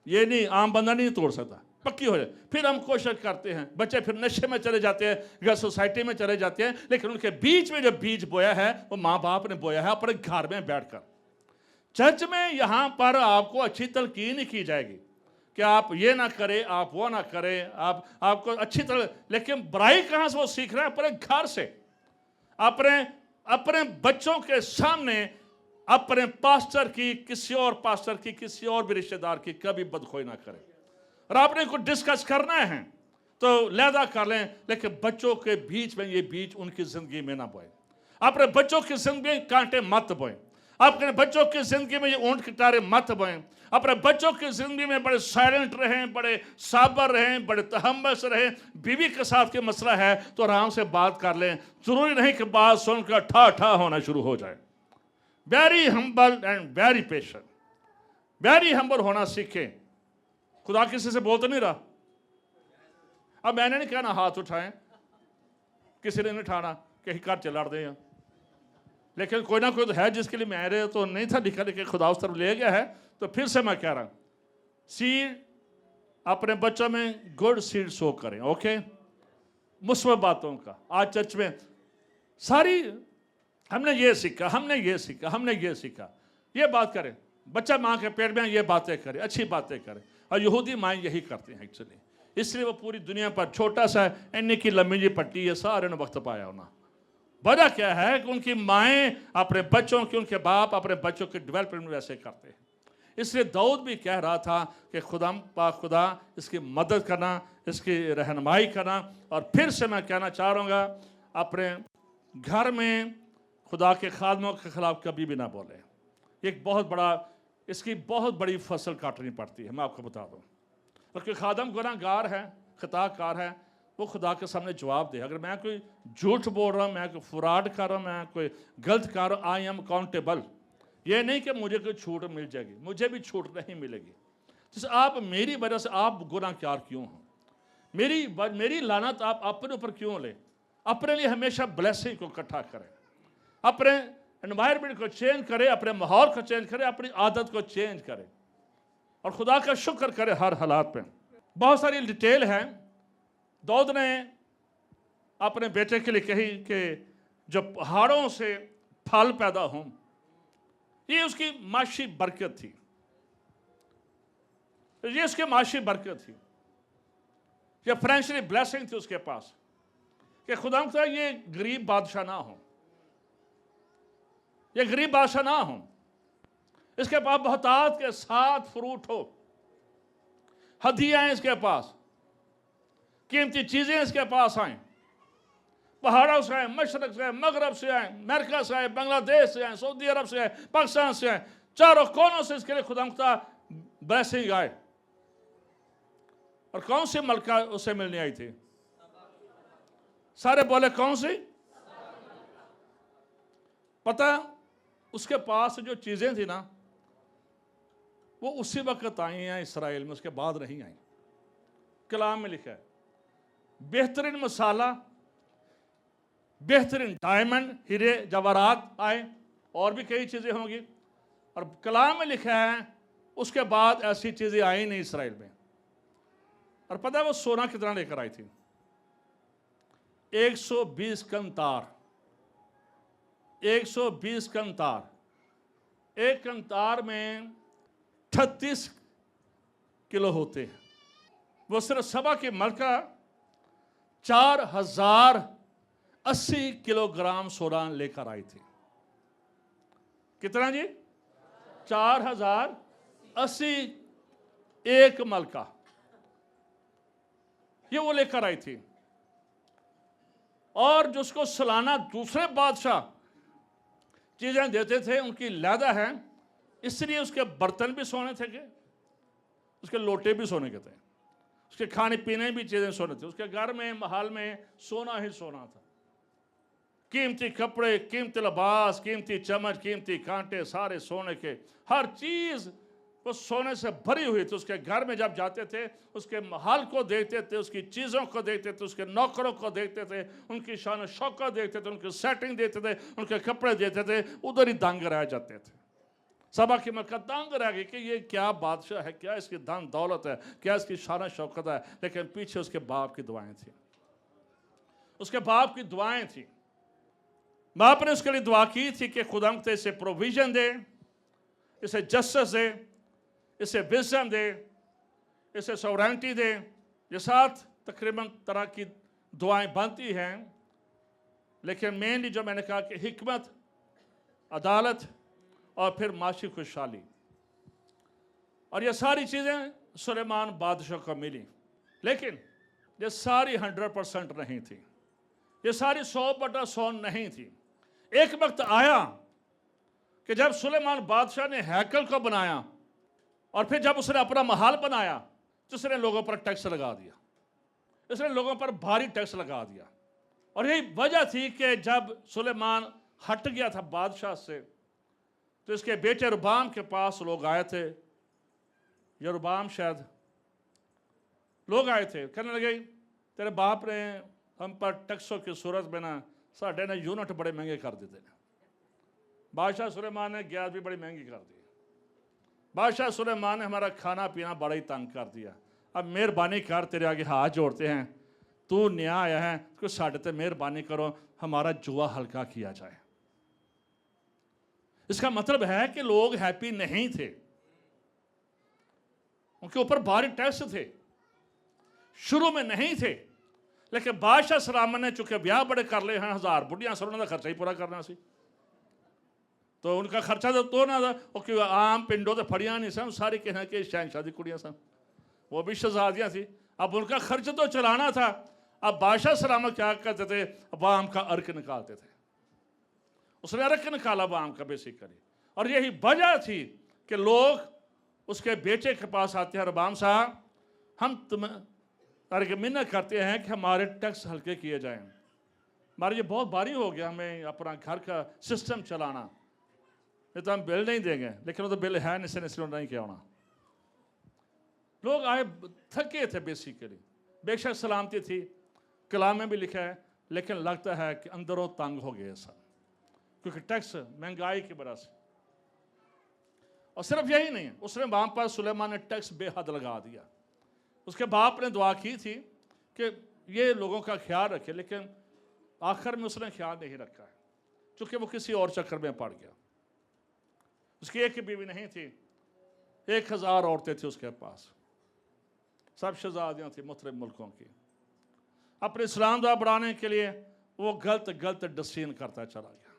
ये नहीं, आम बंदा नहीं तोड़ सकता, पक्की हो जाए। फिर हम कोशिश करते हैं, बच्चे फिर नशे में चले जाते हैं, या सोसाइटी में चले जाते हैं, लेकिन उनके बीच में जो बीज बोया है वो माँ बाप ने बोया है अपने घर में बैठकर। चर्च में यहाँ पर आपको अच्छी तलकीन की जाएगी कि आप ये ना करें, आप वो ना करें, आपको अच्छी तरह, लेकिन बुराई कहाँ से वो सीख रहे हैं? अपने घर से, अपने बच्चों के सामने अपने पास्टर की, किसी और पास्टर की, किसी और भी रिश्तेदार की कभी बदखोई ना करें। और आपने कुछ डिस्कस करना है तो लहदा कर लें, लेकिन बच्चों के बीच में ये बीज उनकी जिंदगी में ना बोए। अपने बच्चों की जिंदगी में कांटे मत बोए, अपने बच्चों की जिंदगी में ये ऊंट कटारे मत बोए। अपने बच्चों की जिंदगी में बड़े साइलेंट रहें, बड़े साबर रहें, बड़े तहम्मुल से रहें। बीवी के साथ के मसला है तो आराम से बात कर लें, जरूरी नहीं कि बात सुनकर ठा ठा होना शुरू हो जाए। Very humble and very patient, very humble होना सीखें। खुदा किसी से बोल तो नहीं रहा। अब मैंने नहीं कहना हाथ उठाएं, किसी ने नहीं उठाना कहीं कर चला दे, लेकिन कोई ना कोई तो है जिसके लिए मेरे तो नहीं था लिखा, लेकिन खुदा उस तरफ ले गया है। तो फिर से मैं कह रहा हूं, सीड अपने बच्चों में गुड सीड सो करें। ओके, मुस्बत बातों का। आज चर्च में सारी हमने ये सीखा, हमने ये सीखा, हमने ये सीखा, ये बात करें, बच्चा माँ के पेट में ये बातें करे, अच्छी बातें करे। और यहूदी माएँ यही करती हैं एक्चुअली, इसलिए वो पूरी दुनिया पर छोटा सा इन्नी की लंबी जी पट्टी है, सारे ने वक्त पाया होना। वजह क्या है कि उनकी माएँ अपने बच्चों की, उनके बाप अपने बच्चों के डेवलपमेंट में वैसे करते हैं। इसलिए दाऊद भी कह रहा था कि खुदा पाक खुदा इसकी मदद करना, इसकी रहनुमाई करना। और फिर से मैं कहना चाह रहा हूँ, अपने घर में खुदा के खादमों के खिलाफ कभी भी ना बोले। एक बहुत बड़ा, इसकी बहुत बड़ी फसल काटनी पड़ती है, मैं आपको बता दूँ। क्योंकि खादम गुनाहगार है, खताकार है, वो खुदा के सामने जवाब दे। अगर मैं कोई झूठ बोल रहा हूँ, मैं कोई फ्रॉड कर रहा हूँ, मैं कोई गलत कर रहा हूँ, आई एम अकाउंटेबल। ये नहीं कि मुझे कोई छूट मिल जाएगी, मुझे भी छूट नहीं मिलेगी। जैसे आप मेरी वजह से आप गुनाहगार क्यों हो, मेरी लानत आप अपने ऊपर क्यों ले। अपने लिए हमेशा ब्लेसिंग को इकट्ठा करें, अपने एनवायरनमेंट को चेंज करें, अपने माहौल को चेंज करें, अपनी आदत को चेंज करें और खुदा का शुक्र करें हर हालात में। बहुत सारी डिटेल है दाऊद ने अपने बेटे के लिए कही कि जब पहाड़ों से फल पैदा हों, ये उसकी माशी बरकत थी, ये उसकी माशी बरकत थी, ये फाइनेंशियली ब्लेसिंग थी उसके पास कि खुदा का ये गरीब बादशाह ना हो, ये गरीब बादशाह ना हो, इसके पास बहुतात के साथ फ्रूट हो, हदियां इसके पास, कीमती चीजें इसके पास आए, पहाड़ों से आए, मशरक से आए, मगरब से आए, अमेरिका से आए, बांग्लादेश से आए, सऊदी अरब से आए, पाकिस्तान से आए, चारों कोनों से इसके लिए खुदा का ब्लेसिंग आए। और कौन सी मलका उसे मिलने आई थी? सारे बोले कौन सी? पता, उसके पास जो चीजें थी ना, वो उसी वक्त आई हैं इसराइल में, उसके बाद नहीं आई। कलाम में लिखा है बेहतरीन मसाला, बेहतरीन डायमंड, हीरे जवाहरात आए, और भी कई चीजें होंगी। और कलाम में लिखा है उसके बाद ऐसी चीजें आई नहीं इसराइल में। और पता है वो सोना कितना लेकर आई थी? 120 कंतार, 120 कंतार। एक कंतार में 38 किलो होते हैं। वो सिर्फ सभा की मलका 4080 किलोग्राम सोना लेकर आई थी। कितना जी? 4080 एक मलका, ये वो लेकर आई थी। और जिसको सालाना दूसरे बादशाह चीजें देते थे, उनकी लैदा है, इसलिए उसके बर्तन भी सोने थे, उसके लोटे भी सोने के थे, उसके खाने पीने भी चीजें सोने थे, उसके घर में महल में सोना ही सोना था। कीमती कपड़े, कीमती लिबास, कीमती चम्मच, कीमती कांटे, सारे सोने के, हर चीज वो सोने से भरी हुई थी। उसके घर में जब जाते थे, उसके महल को देखते थे, उसकी चीज़ों को देखते थे, उसके नौकरों को देखते थे, उनकी शान शौकत देखते थे, उनकी सेटिंग देखते थे, उनके कपड़े देखते थे, उधर ही दंग रह जाते थे। सभा की मलका दंग रह गई कि ये क्या बादशाह है, क्या इसकी धन दौलत है, क्या इसकी शान शौकत है। लेकिन पीछे उसके बाप की दुआएं थी, उसके बाप की दुआएं थी। बाप ने उसके लिए दुआ की थी कि खुदा इसे प्रोविजन दे, इसे जस्टिस दे, इसे विजडम दे, इसे सॉवरेनिटी दे। ये 7 तकरीबन तरह की दुआएं बनती हैं, लेकिन मेनली जो मैंने कहा कि हिकमत, अदालत और फिर माशी खुशहाली, और ये सारी चीज़ें सुलेमान बादशाह को मिली। लेकिन ये सारी 100% नहीं थी, ये सारी 100/100 नहीं थी। एक वक्त आया कि जब सुलेमान बादशाह ने हैकल को बनाया और फिर जब उसने अपना महल बनाया, तो उसने लोगों पर टैक्स लगा दिया, इसने लोगों पर भारी टैक्स लगा दिया। और यही वजह थी कि जब सुलेमान हट गया था बादशाह से, तो इसके बेटे यरोबाम के पास लोग आए थे। यरोबाम शायद लोग आए थे, कहने लगे तेरे बाप ने हम पर टैक्सों की सूरत में ना साढ़े ने यूनिट बड़े महंगे कर देते हैं। बादशाह सुलेमान ने गैस भी बड़ी महंगी कर दी। बादशाह सुलेमान ने हमारा खाना पीना बड़ा ही तंग कर दिया। अब मेहरबानी कर, तेरे आगे हाथ जोड़ते हैं, तू नया आया है, तो साढ़े ते मेहरबानी करो, हमारा जुआ हल्का किया जाए। इसका मतलब है कि लोग हैप्पी नहीं थे, उनके ऊपर भारी टैक्स थे, शुरू में नहीं थे, लेकिन बादशाह सलामत ने चूंकि ब्याह बड़े कर ले हैं, 1000 बुढ़ियां से उन्होंने खर्चा ही पूरा करना सी, तो उनका खर्चा तो ना था। आम पिंडों से फड़ियां नहीं सन, सारी कहना कि शहनशाह दी कुड़ियां सन, वो भी शहजादियां थी। अब उनका खर्च तो चलाना था। अब बादशाह सलामत क्या करते थे, अवाम का अर्क निकालते थे। उसने अर्क निकाला अवाम का बेसिकली, और यही वजह थी कि लोग उसके बेटे के पास आते हैं, अरबाम साहब हम तुम्हें अर्क मिन्नत करते हैं कि हमारे टैक्स हल्के किए जाएं, हमारे ये बहुत भारी हो गया हमें अपना घर का सिस्टम चलाना, ये तो हम बिल नहीं देंगे। लेकिन वो तो बिल है इसलिए नहीं किया होना। लोग आए थके थे बेसिकली, बेशक सलामती थी, कलाम में भी लिखा है, लेकिन लगता है कि अंदरों तंग हो गए सब, क्योंकि टैक्स महंगाई की वजह से। और सिर्फ यही नहीं, उसने वहां पर सुलेमान ने टैक्स बेहद लगा दिया। उसके बाप ने दुआ की थी कि ये लोगों का ख्याल रखे, लेकिन आखिर में उसने ख्याल नहीं रखा है, क्योंकि वो किसी और चक्कर में पड़ गया। उसकी एक बीवी नहीं थी, 1000 औरतें थी उसके पास, सब शहजादियां थी मुख्तलिफ मुल्कों की। अपने इस्लाम का बढ़ाने के लिए वो गलत डिसीजन करता चला गया।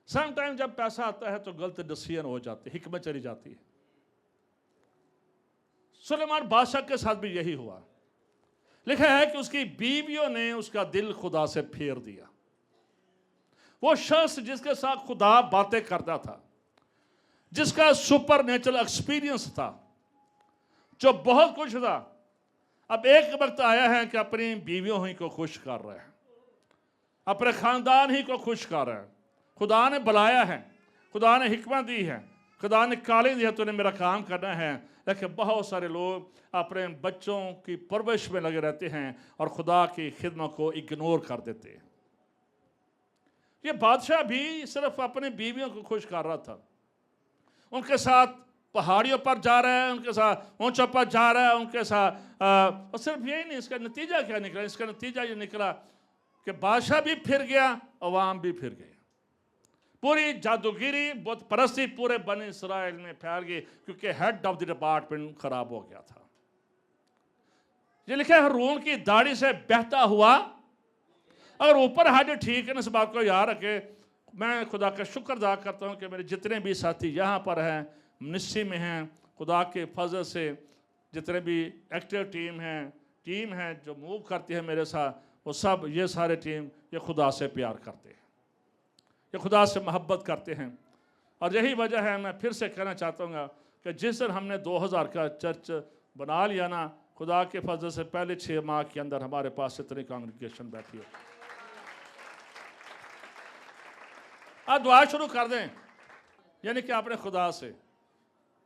सम टाइम जब पैसा आता है तो गलत डिसीजन हो जाती है, हिकमत चली जाती है। सुलेमान बादशाह के साथ भी यही हुआ। लिखा है कि उसकी बीवियों ने उसका दिल खुदा से फेर दिया। वो शख्स जिसके साथ खुदा बातें करता था, जिसका सुपर नेचुरल एक्सपीरियंस था, जो बहुत कुछ था, अब एक वक्त आया है कि अपनी बीवियों ही को खुश कर रहा है, अपने खानदान ही को खुश कर रहा है। खुदा ने बुलाया है, खुदा ने हिकमत दी है, खुदा ने कालिंग दी है, तूने मेरा काम करना है। लेकिन बहुत सारे लोग अपने बच्चों की परवरिश में लगे रहते हैं और खुदा की खिदमत को इग्नोर कर देते हैं। ये बादशाह भी सिर्फ अपनी बीवियों को खुश कर रहा था, उनके साथ पहाड़ियों पर जा रहा है, उनके साथ ऊंचों पर जा रहा है, उनके साथ और सिर्फ यही नहीं, इसका नतीजा क्या निकला? इसका नतीजा ये निकला कि बादशाह भी फिर गया, अवाम भी फिर गए। पूरी जादूगिरी बुत परस्ती पूरे बने इसराइल में फैल गई, क्योंकि हेड ऑफ द डिपार्टमेंट खराब हो गया था। ये लिखा है हारून की दाढ़ी से बहता हुआ, अगर ऊपर हेड ठीक है ना, इस बात को याद रखे। मैं खुदा का शुक्र अदा करता हूँ कि मेरे जितने भी साथी यहाँ पर हैं, मिनिस्ट्री में हैं, खुदा के फजल से जितने भी एक्टिव टीम है जो मूव करती है मेरे साथ, वो सब ये सारे टीम ये खुदा से प्यार करते हैं, ये खुदा से मोहब्बत करते हैं। और यही वजह है, मैं फिर से कहना चाहता हूँ कि जिस दिन हमने 2000 का चर्च बना लिया ना, खुदा के फजल से पहले 6 माह के अंदर हमारे पास इतनी कांग्रेगेशन बैठी है। अब दुआ शुरू कर दें, यानी कि आपने खुदा से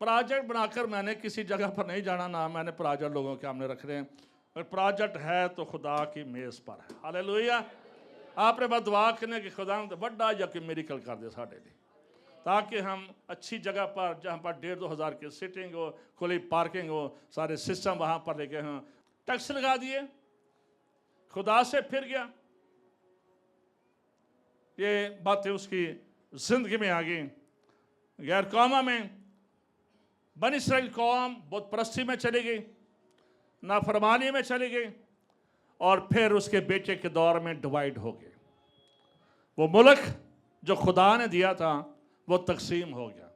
प्रोजेक्ट बनाकर, मैंने किसी जगह पर नहीं जाना ना, मैंने प्रोजेक्ट लोगों के सामने रख रहे हैं, और प्रोजेक्ट है तो खुदा की मेज़ पर है। हालेलुया। आपने बस दुआ करने कि खुदा बड़ा यकीन मेरिकल कर दे साढ़े लिए, ताकि हम अच्छी जगह पर, जहाँ पर 1,500-2 हज़ार की सिटिंग हो, खुली पार्किंग हो, सारे सिस्टम वहाँ पर लेके हों। टैक्स लगा दिए, खुदा से फिर गया, ये बातें उसकी जिंदगी में आ गई। गैर कौमा में बनी इसराइल कौम बुत परस्ती में चली गई, नाफरमानी में चली गई, और फिर उसके बेटे के दौर में डिवाइड हो गए। वो मुल्क जो खुदा ने दिया था वो तकसीम हो गया।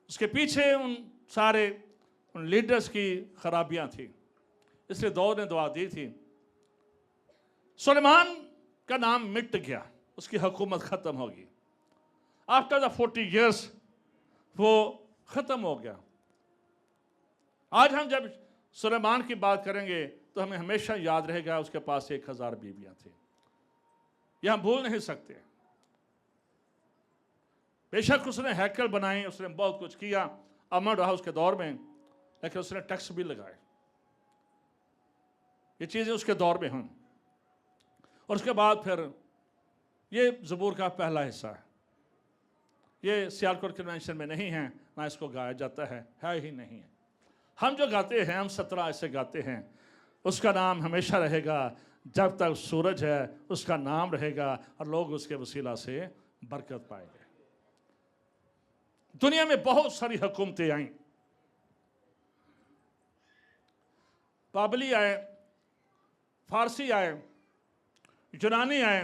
उसके पीछे उन लीडर्स की खराबियां थी, इसलिए दौर ने दुआ दी थी। सुलेमान का नाम मिट गया, उसकी हुकूमत ख़त्म होगी। आफ्टर द 40 years वो ख़त्म हो गया। आज हम जब सुलेमान की बात करेंगे तो हमें हमेशा याद रहेगा उसके पास 1000 बीवियां थी, ये हम भूल नहीं सकते। बेशक उसने हैकल बनाए, उसने बहुत कुछ किया, अमन रहा उसके दौर में, लेकिन उसने टैक्स भी लगाए। ये चीज़ें उसके दौर में हों। और उसके बाद फिर ये ज़बूर का पहला हिस्सा है। ये सियालकोट कन्वेंशन में नहीं है, ना इसको गाया जाता है ही नहीं है। हम जो गाते हैं, हम 17 ऐसे गाते हैं। उसका नाम हमेशा रहेगा, जब तक सूरज है उसका नाम रहेगा और लोग उसके वसीला से बरकत पाएंगे। दुनिया में बहुत सारी हुकूमतें आई, बाबली आए, फारसी आए, यूनानी आए,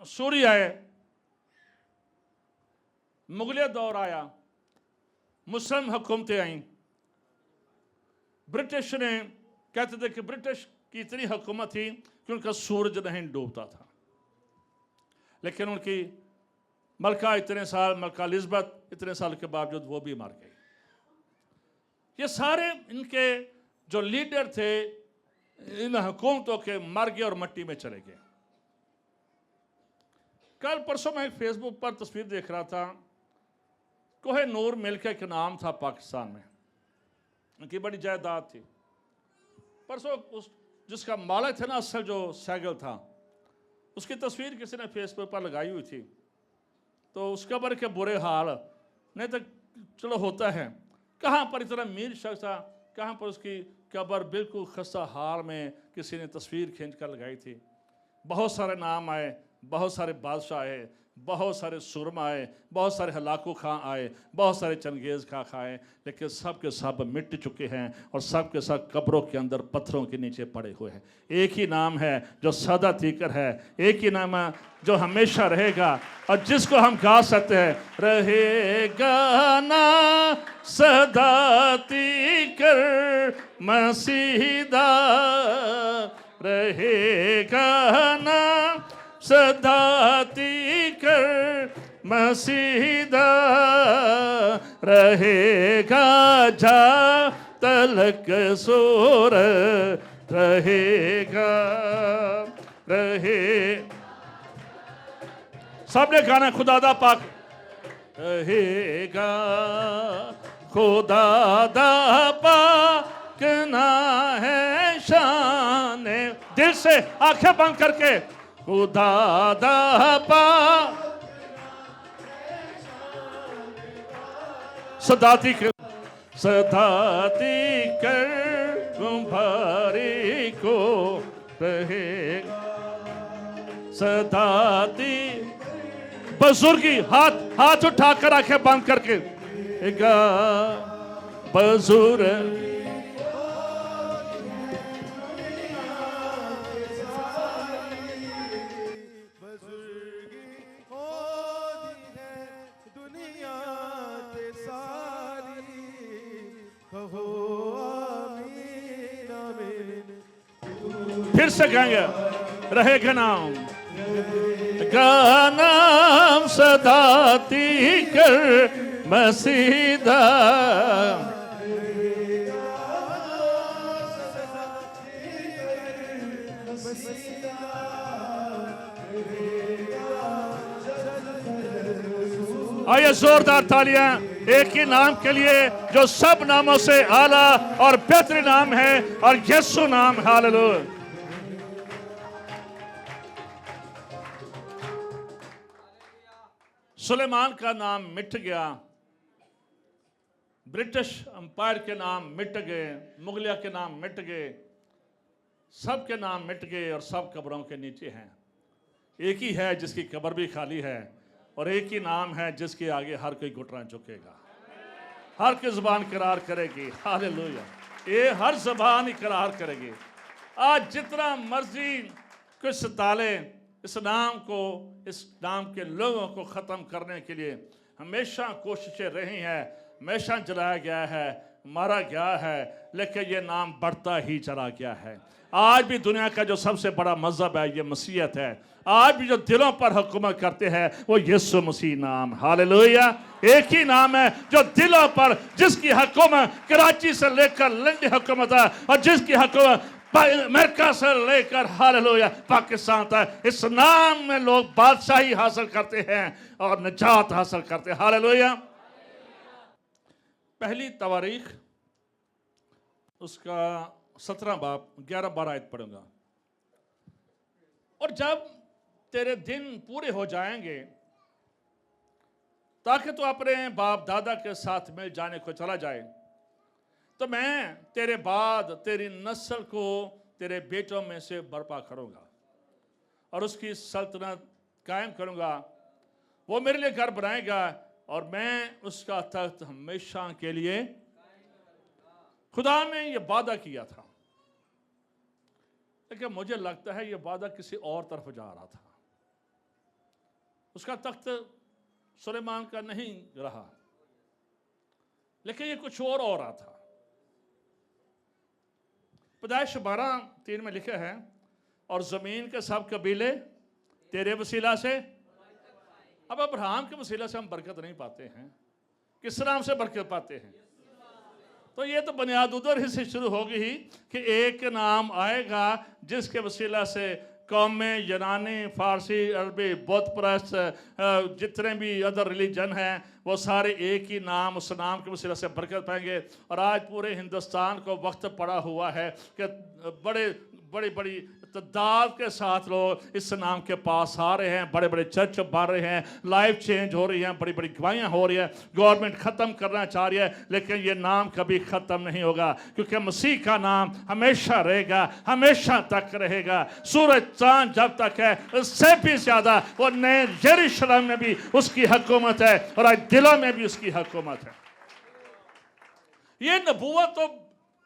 सूरी आए, मुगलिया दौर आया, मुस्लिम हुकूमतें आईं। ब्रिटिश ने कहते थे कि ब्रिटिश की इतनी हुकूमत थी कि उनका सूरज नहीं डूबता था, लेकिन उनकी मलका मलका एलिज़ाबेथ इतने साल के बावजूद वो भी मर गई। ये सारे इनके जो लीडर थे इन हुकूमतों के मर गए और मिट्टी में चले गए। कल परसों मैं फेसबुक पर तस्वीर देख रहा था, कोहे नूर मिल का एक नाम था पाकिस्तान में, उनकी बड़ी जायदाद थी। परसों उस जिसका मालिक था ना असल जो सैगल था, उसकी तस्वीर किसी ने फेसबुक पर लगाई हुई थी। तो उस कब्र के बुरे हाल नहीं तो चलो होता है, कहाँ पर इतना अमीर शख्स था, कहाँ पर उसकी कब्र बिल्कुल खस्ता हाल में किसी ने तस्वीर खींच कर लगाई थी। बहुत सारे नाम आए, बहुत सारे बादशाह आए, बहुत सारे सुरमा आए, बहुत सारे हलाकू खां आए, बहुत सारे चंगेज़ खां आए, लेकिन सब के सब मिट चुके हैं और सब के सब कब्रों के अंदर पत्थरों के नीचे पड़े हुए हैं। एक ही नाम है जो सदा तीकर है, एक ही नाम है जो हमेशा रहेगा और जिसको हम गा सकते हैं, रहेगा ना सदा तीकर मसीदा, रहेगा ना सदा तीकर मसीदा, रहेगा जा तलक सूर, रहेगा रहे। सबने गाना खुदादा पाक, रहेगा खुदादा पाक ना है शान। दिल से आंखें बंद करके खुदादा पाक सदाती कर तुम्हारी को रहे सदाती। बुजुर्गी हाथ उठाकर आंखें बंद करके बुजुर्ग फिर से गाएंगे, रहेगा नाम का नाम सदा तीकर मसीदा, आइए जोरदार तालियां एक ही नाम के लिए जो सब नामों से आला और बेहतरीन नाम है, और यीशु नाम। हालेलुया। सुलेमान का नाम मिट गया, ब्रिटिश अंपायर के नाम मिट गए, मुगलिया के नाम मिट गए, सब के नाम मिट गए और सब कब्रों के नीचे हैं। एक ही है जिसकी कब्र भी खाली है, और एक ही नाम है जिसके आगे हर कोई घुटना झुकेगा, हर की जुबान करार करेगी। हालेलुया। ये हर जुबान इकरार करेगी। आज जितना मर्जी कुछ सताले, इस नाम के लोगों को ख़त्म करने के लिए हमेशा कोशिशें रही हैं, हमेशा जलाया गया है, मारा गया है, लेकिन ये नाम बढ़ता ही चला गया है। आज भी दुनिया का जो सबसे बड़ा मजहब है ये मसीहत है। आज भी जो दिलों पर हुकूमत करते हैं वो यीशु मसीह नाम। हालेलुया। एक ही नाम है जो दिलों पर, जिसकी हुकूमत कराची से लेकर लंदन हुकूमत है, और जिसकी हुकूमत अमेरिका से लेकर हालेलुया पाकिस्तान तक। इस नाम में लोग बादशाही हासिल करते हैं और निजात हासिल करते हैं। हालेलुया। पहली तवारीख उसका 17 बाब 11-12 आयत पढ़ूंगा। और जब तेरे दिन पूरे हो जाएंगे ताकि तू अपने बाप दादा के साथ मिल जाने को चला जाए, तो मैं तेरे बाद तेरी नस्ल को तेरे बेटों में से बर्पा करूंगा और उसकी सल्तनत कायम करूंगा। वो मेरे लिए घर बनाएगा और मैं उसका तख्त हमेशा के लिए। खुदा ने यह वादा किया था, लेकिन मुझे लगता है यह वादा किसी और तरफ जा रहा था। उसका तख्त सुलेमान का नहीं रहा, लेकिन यह कुछ और हो रहा था। पैदाइश 12:3 में लिखा है, और जमीन के सब कबीले तेरे वसीला से। अब अब्राहम के वसीला से हम बरकत नहीं पाते हैं, किस नाम से बरकत पाते हैं? तो ये तो बुनियाद उधर ही से शुरू होगी ही कि एक नाम आएगा जिसके वसीला से कौमें, यूनानी, फारसी, अरबी, बौद्ध परस्त, जितने भी अदर रिलीजन हैं, वो सारे एक ही नाम, उस नाम के वसीला से बरकत पाएंगे। और आज पूरे हिंदुस्तान को वक्त पड़ा हुआ है कि बड़ी तादाद के साथ लोग इस नाम के पास आ रहे हैं, बड़े बड़े चर्च बन रहे हैं, लाइफ चेंज हो रही हैं, बड़ी बड़ी गवाहियाँ हो रही है। गवर्नमेंट ख़त्म करना चाह रही है, लेकिन ये नाम कभी ख़त्म नहीं होगा, क्योंकि मसीह का नाम हमेशा रहेगा, हमेशा तक रहेगा। सूरज चांद जब तक है, उससे भी ज़्यादा वो नए यरूशलेम में भी उसकी हुकूमत है और आज दिलों में भी उसकी हुकूमत है। ये नबूवत तो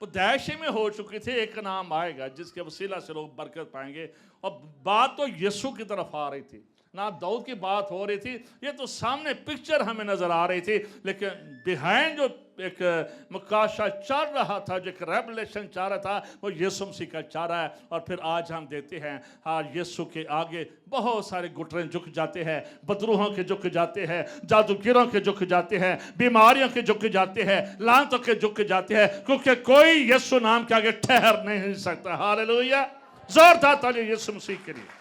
पैदाइशी में हो चुकी थी, एक नाम आएगा जिसके वसीला से लोग बरकत पाएंगे। और बात तो यीशु की तरफ आ रही थी, ना दाऊद की बात हो रही थी। ये तो सामने पिक्चर हमें नजर आ रही थी, लेकिन बिहाइंड जो एक मुकाशा चल रहा था, जो एक रेवलेशन चल रहा था, वो यीशु मसीह का चल रहा है। और फिर आज हम देखते हैं, हाँ, यीशु के आगे बहुत सारे घुटने झुक जाते हैं, बदरूहों के झुक जाते हैं, जादूगिरों के झुक जाते हैं, बीमारियों के झुक जाते हैं, लानतों के झुक जाते हैं, क्योंकि कोई यीशु नाम के आगे ठहर नहीं सकता। हालेलुया, जोरदार ताली यीशु मसीह के लिए।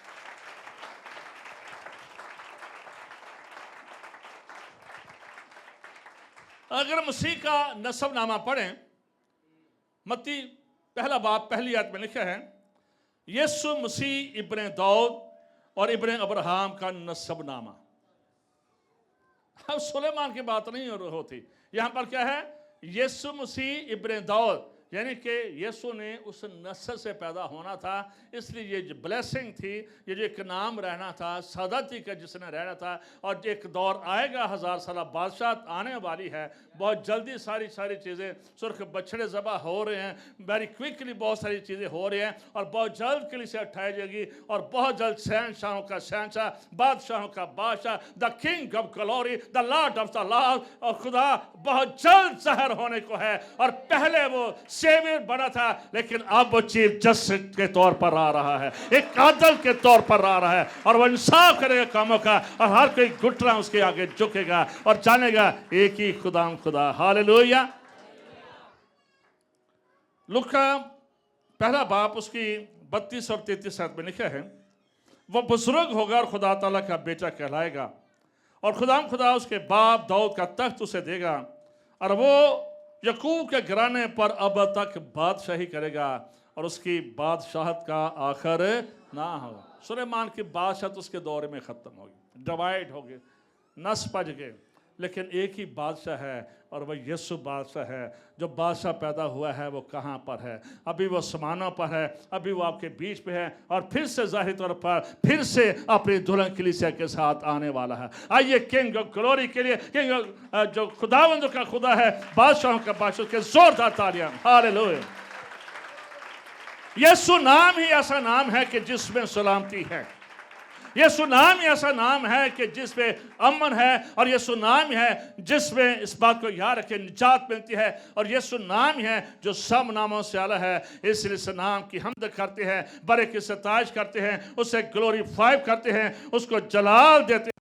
अगर मसीह का नसबनामा पढ़ें, मत्ती 1 बाब 1 आयत में लिखा है, यीशु मसीह इब्ने दाऊद और इब्ने अब्राहम का नसबनामा। अब सुलेमान की बात नहीं होती, यहां पर क्या है? यीशु मसीह इब्ने दाऊद, यानी कि यीशु ने उस नस्ल से पैदा होना था, इसलिए ये जो ब्लेसिंग थी, ये जो एक नाम रहना था, सादती का जिसने रहना था। और एक दौर आएगा, 1000 साल बादशाह आने वाली है, बहुत जल्दी सारी चीज़ें, सुर्ख बछड़े ज़बह हो रहे हैं, वेरी क्विकली बहुत सारी चीज़ें हो रही हैं, और बहुत जल्द कलीसिया उठाई जाएगी, और बहुत जल्द शहनशाहों का शहनशाह, बादशाहों का बादशाह, the king of glory, the Lord of the Lord, और खुदा बहुत जल्द ज़ाहिर होने को है। और पहले वो सेवियर बना था, लेकिन अब वो चीफ जस्टिस के तौर पर आ रहा है, एक आदल के तौर पर आ रहा है, और वो इंसाफ करेगा कामों का, और हर कोई घुटना उसके आगे झुकेगा और जानेगा एक ही खुदा। हालेलुया। लूका 1 बाब उसकी 32 और 33 आयत में लिखा है, वो बुजुर्ग होगा और खुदा ताला का बेटा कहलाएगा, और खुदा उसके बाप दाऊद का तख्त उसे देगा, और वो यकूब के घराने पर अब तक बादशाही करेगा, और उसकी बादशाहत का आखिर ना होगा। सुलेमान की बादशाहत उसके दौर में ख़त्म होगी, डिवाइड हो गए, नस पज गए, लेकिन एक ही बादशाह है, और वह यीशु बादशाह है। जो बादशाह पैदा हुआ है वो कहाँ पर है? अभी वो आसमानों पर है, अभी वो आपके बीच में है, और फिर से ज़ाहिर तौर पर फिर से अपनी दुल्हन कलीसिया के साथ आने वाला है। आइए किंग ऑफ ग्लोरी के लिए, किंग जो खुदावंद का खुदा है, बादशाहों का बादशाह के जोरदार तालियां। हालेलुया। यीशु नाम ही ऐसा नाम है कि जिसमें सलामती है। यीशु नाम ही ऐसा नाम है कि जिसमें अमन है, और यीशु नाम है जिसमें इस बात को याद रखें निजात मिलती है, और यीशु नाम है जो सब नामों से आला है। इसलिए इस नाम की हमद करते हैं, बड़े की सताइश करते हैं, उसे ग्लोरीफाई करते हैं, उसको जलाल देते हैं।